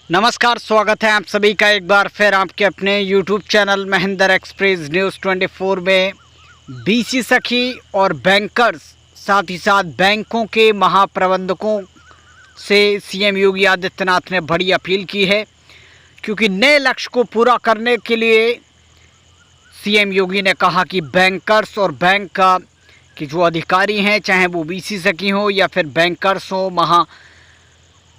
नमस्कार, स्वागत है आप सभी का एक बार फिर आपके अपने YouTube channel Mahendra express news 24 में। बीसी सखी और बैंकर्स, साथ ही साथ बैंकों के महाप्रबंधकों से सीएम योगी आदित्यनाथ ने बड़ी अपील की है, क्योंकि नए लक्ष्य को पूरा करने के लिए सीएम योगी ने कहा कि बैंकर्स और बैंक के जो अधिकारी हैं, चाहे वो बीसी सखी हो या फिर बैंकर्स हो,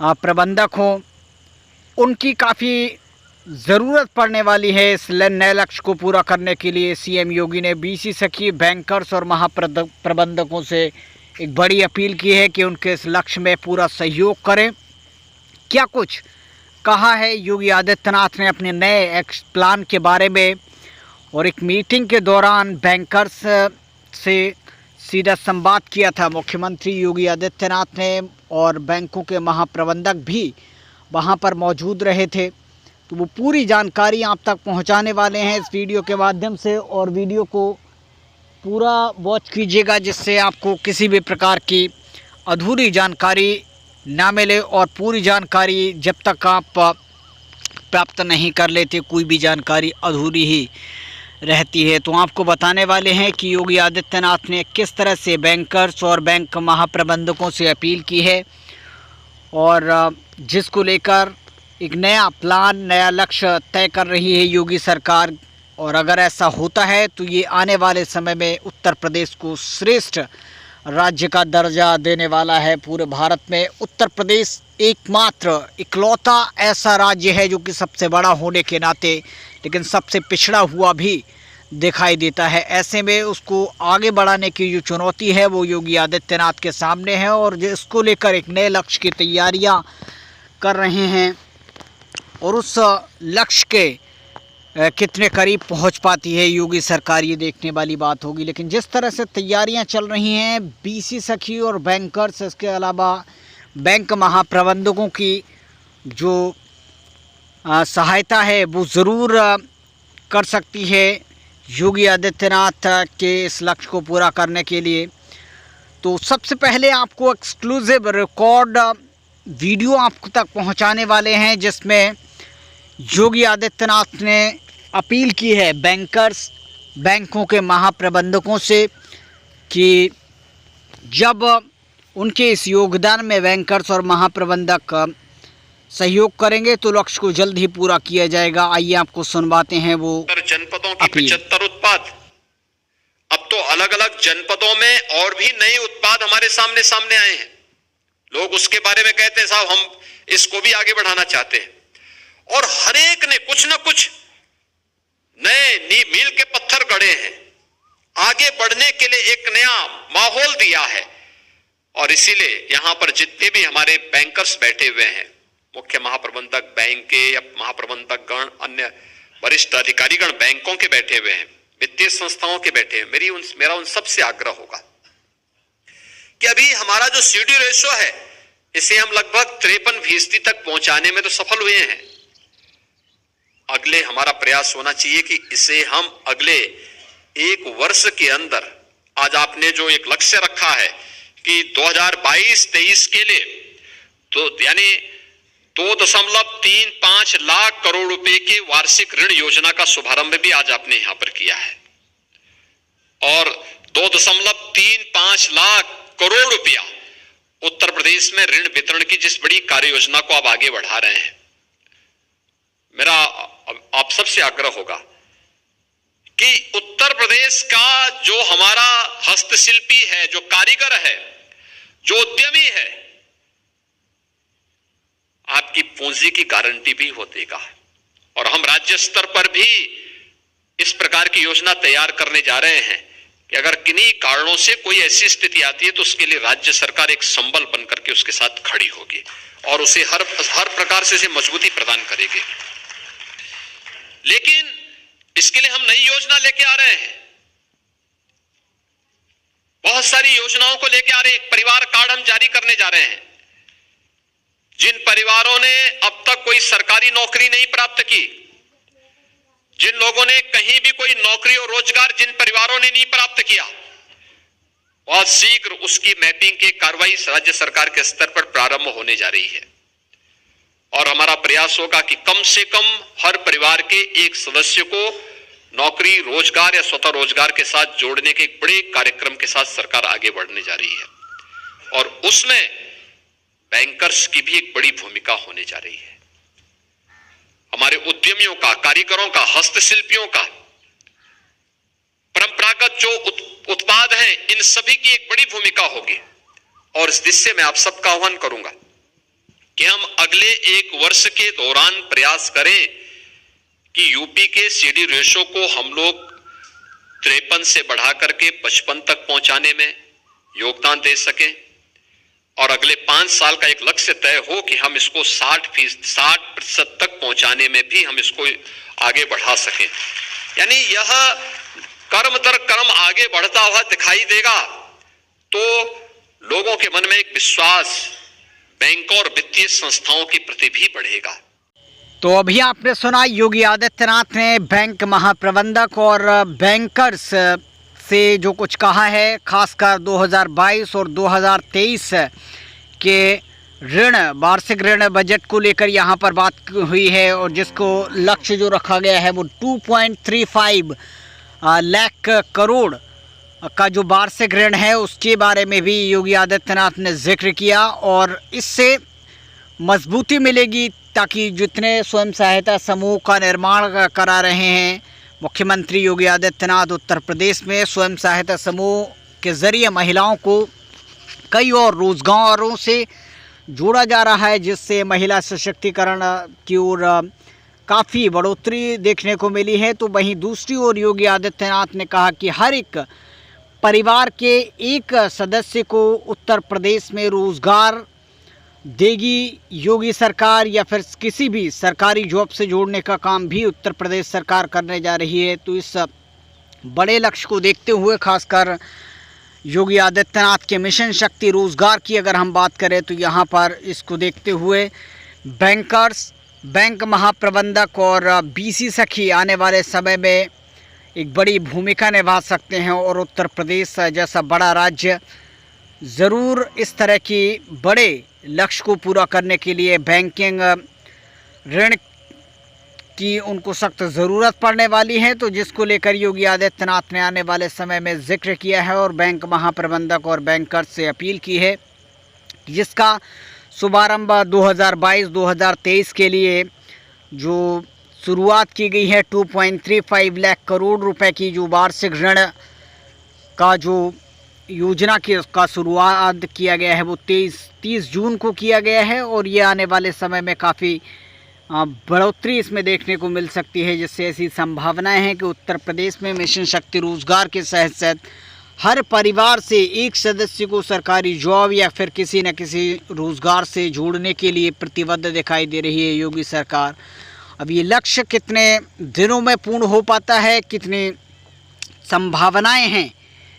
प्रबंधक हो, उनकी काफ़ी ज़रूरत पड़ने वाली है इस नए लक्ष्य को पूरा करने के लिए। सीएम योगी ने बीसी सखी, बैंकर्स और महाप्रबंधकों से एक बड़ी अपील की है कि उनके इस लक्ष्य में पूरा सहयोग करें। क्या कुछ कहा है योगी आदित्यनाथ ने अपने नए प्लान के बारे में, और एक मीटिंग के दौरान बैंकर्स से सीधा संवाद किया था मुख्यमंत्री योगी आदित्यनाथ ने, और बैंकों के महाप्रबंधक भी वहाँ पर मौजूद रहे थे। तो वो पूरी जानकारी आप तक पहुँचाने वाले हैं इस वीडियो के माध्यम से, और वीडियो को पूरा वॉच कीजिएगा, जिससे आपको किसी भी प्रकार की अधूरी जानकारी ना मिले। और पूरी जानकारी जब तक आप प्राप्त नहीं कर लेते, कोई भी जानकारी अधूरी ही रहती है। तो आपको बताने वाले हैं कि योगी आदित्यनाथ ने किस तरह से बैंकर्स और बैंक महाप्रबंधकों से अपील की है, और जिसको लेकर एक नया प्लान, नया लक्ष्य तय कर रही है योगी सरकार। और अगर ऐसा होता है तो ये आने वाले समय में उत्तर प्रदेश को श्रेष्ठ राज्य का दर्जा देने वाला है। पूरे भारत में उत्तर प्रदेश एकमात्र इकलौता ऐसा राज्य है जो कि सबसे बड़ा होने के नाते लेकिन सबसे पिछड़ा हुआ भी दिखाई देता है। ऐसे में उसको आगे बढ़ाने की जो चुनौती है वो योगी आदित्यनाथ के सामने है, और जिसको लेकर एक नए लक्ष्य की तैयारियां कर रहे हैं, और उस लक्ष्य के कितने करीब पहुंच पाती है योगी सरकार, ये देखने वाली बात होगी। लेकिन जिस तरह से तैयारियां चल रही हैं बीसी सखी और बैंकर्स, इसके अलावा बैंक महाप्रबंधकों की जो सहायता है वो ज़रूर कर सकती है योगी आदित्यनाथ के इस लक्ष्य को पूरा करने के लिए। तो सबसे पहले आपको एक्सक्लूसिव रिकॉर्ड वीडियो आप तक पहुंचाने वाले हैं, जिसमें योगी आदित्यनाथ ने अपील की है बैंकर्स, बैंकों के महाप्रबंधकों से कि जब उनके इस योगदान में बैंकर्स और महाप्रबंधक सहयोग करेंगे तो लक्ष्य को जल्द ही पूरा किया जाएगा। आइए आपको सुनवाते हैं वो जनपदों की 75 उत्पाद। अब तो अलग अलग जनपदों में और भी नए उत्पाद हमारे सामने आए हैं। लोग उसके बारे में कहते हैं साहब हम इसको भी आगे बढ़ाना चाहते हैं, और हर एक ने कुछ ना कुछ नए मील के पत्थर गढ़े हैं, आगे बढ़ने के लिए एक नया माहौल दिया है। और इसीलिए यहां पर जितने भी हमारे बैंकर्स बैठे हुए हैं, मुख्य महाप्रबंधक बैंक के या महाप्रबंधक गण, अन्य वरिष्ठ अधिकारीगण बैंकों के बैठे हुए हैं, वित्तीय संस्थाओं के बैठे हैं, मेरा उन सबसे आग्रह होगा कि अभी हमारा जो सीडी रेशो है इसे हम लगभग 53% तक पहुंचाने में तो सफल हुए हैं। अगले हमारा प्रयास होना चाहिए कि इसे हम अगले एक वर्ष के अंदर, आज आपने जो एक लक्ष्य रखा है कि 2022-23 के लिए तो यानी 2.35 लाख करोड़ रुपए के वार्षिक ऋण योजना का शुभारंभ भी आज आपने यहां पर किया है, और 2.35 लाख करोड़ रुपया उत्तर प्रदेश में ऋण वितरण की जिस बड़ी कार्य योजना को आप आगे बढ़ा रहे हैं, मेरा आप सबसे आग्रह होगा कि उत्तर प्रदेश का जो हमारा हस्तशिल्पी है, जो कारीगर है, जो उद्यमी है, आपकी पूंजी की गारंटी भी हो देगा। और हम राज्य स्तर पर भी इस प्रकार की योजना तैयार करने जा रहे हैं कि अगर किन्हीं कारणों से कोई ऐसी स्थिति आती है तो उसके लिए राज्य सरकार एक संबल बनकर के उसके साथ खड़ी होगी और उसे हर प्रकार से उसे मजबूती प्रदान करेगी। लेकिन इसके लिए हम नई योजना लेके आ रहे हैं, बहुत सारी योजनाओं को लेके आ रहे हैं। एक परिवार कार्ड हम जारी करने जा रहे हैं। जिन परिवारों ने अब तक कोई सरकारी नौकरी नहीं प्राप्त की, जिन लोगों ने कहीं भी कोई नौकरी और रोजगार जिन परिवारों ने नहीं प्राप्त किया, बहुत शीघ्र उसकी मैपिंग की कार्रवाई राज्य सरकार के स्तर पर प्रारंभ होने जा रही है। और हमारा प्रयास होगा कि कम से कम हर परिवार के एक सदस्य को नौकरी, रोजगार या स्वतः रोजगार के साथ जोड़ने के एक बड़े कार्यक्रम के साथ सरकार आगे बढ़ने जा रही है और उसमें बैंकर्स की भी एक बड़ी भूमिका होने जा रही है। हमारे उद्यमियों का, कारीगरों का, हस्तशिल्पियों का, परंपरागत जो उत्पाद हैं, इन सभी की एक बड़ी भूमिका होगी और इस दिशा में आप सबका आह्वान करूंगा कि हम अगले एक वर्ष के दौरान प्रयास करें कि यूपी के सीडी रेशो को हम लोग 53 से बढ़ा करके 55 तक पहुंचाने में योगदान दे सकें और अगले 5 साल का एक लक्ष्य तय हो कि हम इसको 60% तक पहुंचाने में भी हम इसको आगे बढ़ा सकें। यानी यह कर्म दर कर्म आगे बढ़ता हुआ दिखाई देगा तो लोगों के मन में एक विश्वास बैंकों और वित्तीय संस्थाओं के प्रति भी बढ़ेगा। तो अभी आपने सुना योगी आदित्यनाथ ने बैंक महाप्रबंधक और बैंकर्स से जो कुछ कहा है, खासकर 2022 और 2023 के ऋण, वार्षिक ऋण बजट को लेकर यहाँ पर बात हुई है और जिसको लक्ष्य जो रखा गया है वो 2.35 लाख करोड़ का जो वार्षिक ऋण है उसके बारे में भी योगी आदित्यनाथ ने जिक्र किया और इससे मजबूती मिलेगी ताकि जितने स्वयं सहायता समूह का निर्माण करा रहे हैं मुख्यमंत्री योगी आदित्यनाथ उत्तर प्रदेश में, स्वयं सहायता समूह के ज़रिए महिलाओं को कई और रोज़गारों से जोड़ा जा रहा है जिससे महिला सशक्तिकरण की ओर काफ़ी बढ़ोतरी देखने को मिली है। तो वहीं दूसरी ओर योगी आदित्यनाथ ने कहा कि हर एक परिवार के एक सदस्य को उत्तर प्रदेश में रोज़गार देगी योगी सरकार या फिर किसी भी सरकारी जॉब से जोड़ने का काम भी उत्तर प्रदेश सरकार करने जा रही है। तो इस बड़े लक्ष्य को देखते हुए खासकर योगी आदित्यनाथ के मिशन शक्ति रोज़गार की अगर हम बात करें तो यहाँ पर इसको देखते हुए बैंकर्स, बैंक महाप्रबंधक और बीसी सखी आने वाले समय में एक बड़ी भूमिका निभा सकते हैं और उत्तर प्रदेश जैसा बड़ा राज्य ज़रूर इस तरह की बड़े लक्ष्य को पूरा करने के लिए बैंकिंग ऋण की उनको सख्त ज़रूरत पड़ने वाली है। तो जिसको लेकर योगी आदित्यनाथ ने आने वाले समय में जिक्र किया है और बैंक महाप्रबंधक और बैंकर्स से अपील की है जिसका शुभारंभ 2022-2023 के लिए जो शुरुआत की गई है 2.35 लाख करोड़ रुपए की जो वार्षिक ऋण का जो योजना की उसका शुरुआत किया गया है वो 30 जून को किया गया है और ये आने वाले समय में काफ़ी बढ़ोतरी इसमें देखने को मिल सकती है जिससे ऐसी संभावनाएं हैं कि उत्तर प्रदेश में मिशन शक्ति रोज़गार के तहत हर परिवार से एक सदस्य को सरकारी जॉब या फिर किसी न किसी रोज़गार से जोड़ने के लिए प्रतिबद्ध दिखाई दे रही है योगी सरकार। अब ये लक्ष्य कितने दिनों में पूर्ण हो पाता है, कितनी संभावनाएं हैं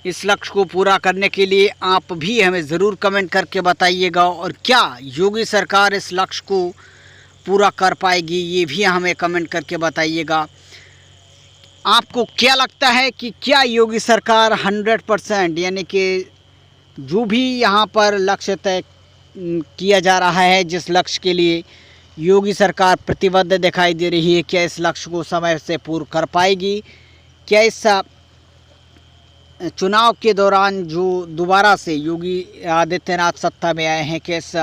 इस लक्ष्य को पूरा करने के लिए, आप भी हमें ज़रूर कमेंट करके बताइएगा और क्या योगी सरकार इस लक्ष्य को पूरा कर पाएगी ये भी हमें कमेंट करके बताइएगा। आपको क्या लगता है कि क्या योगी सरकार 100% यानी कि जो भी यहाँ पर लक्ष्य तय किया जा रहा है, जिस लक्ष्य के लिए योगी सरकार प्रतिबद्ध दिखाई दे रही है, क्या इस लक्ष्य को समय से पूर्ण कर पाएगी? क्या इस चुनाव के दौरान जो दोबारा से योगी आदित्यनाथ सत्ता में आए हैं कि इस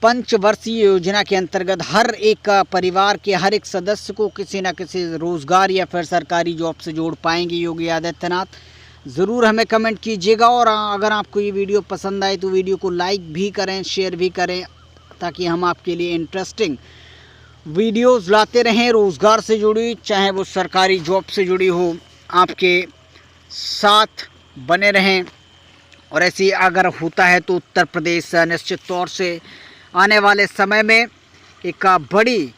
पंचवर्षीय योजना के अंतर्गत हर एक परिवार के हर एक सदस्य को किसी न किसी रोज़गार या फिर सरकारी जॉब से जोड़ पाएंगे योगी आदित्यनाथ? ज़रूर हमें कमेंट कीजिएगा और अगर आपको ये वीडियो पसंद आए तो वीडियो को लाइक भी करें, शेयर भी करें ताकि हम आपके लिए इंटरेस्टिंग वीडियोज़ लाते रहें रोज़गार से जुड़ी, चाहे वो सरकारी जॉब से जुड़ी हो, आपके साथ बने रहें। और ऐसे अगर होता है तो उत्तर प्रदेश निश्चित तौर से आने वाले समय में एक बड़ी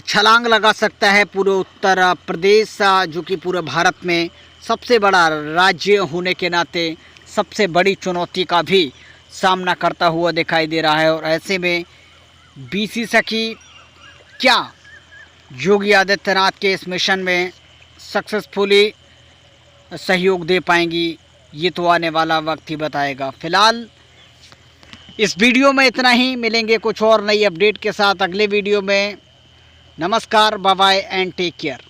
छलांग लगा सकता है। पूरे उत्तर प्रदेश जो कि पूरे भारत में सबसे बड़ा राज्य होने के नाते सबसे बड़ी चुनौती का भी सामना करता हुआ दिखाई दे रहा है और ऐसे में बीसी सखी क्या योगी आदित्यनाथ के इस मिशन में सक्सेसफुली सहयोग दे पाएंगी, ये तो आने वाला वक्त ही बताएगा। फ़िलहाल इस वीडियो में इतना ही। मिलेंगे कुछ और नई अपडेट के साथ अगले वीडियो में। नमस्कार, bye bye and take care.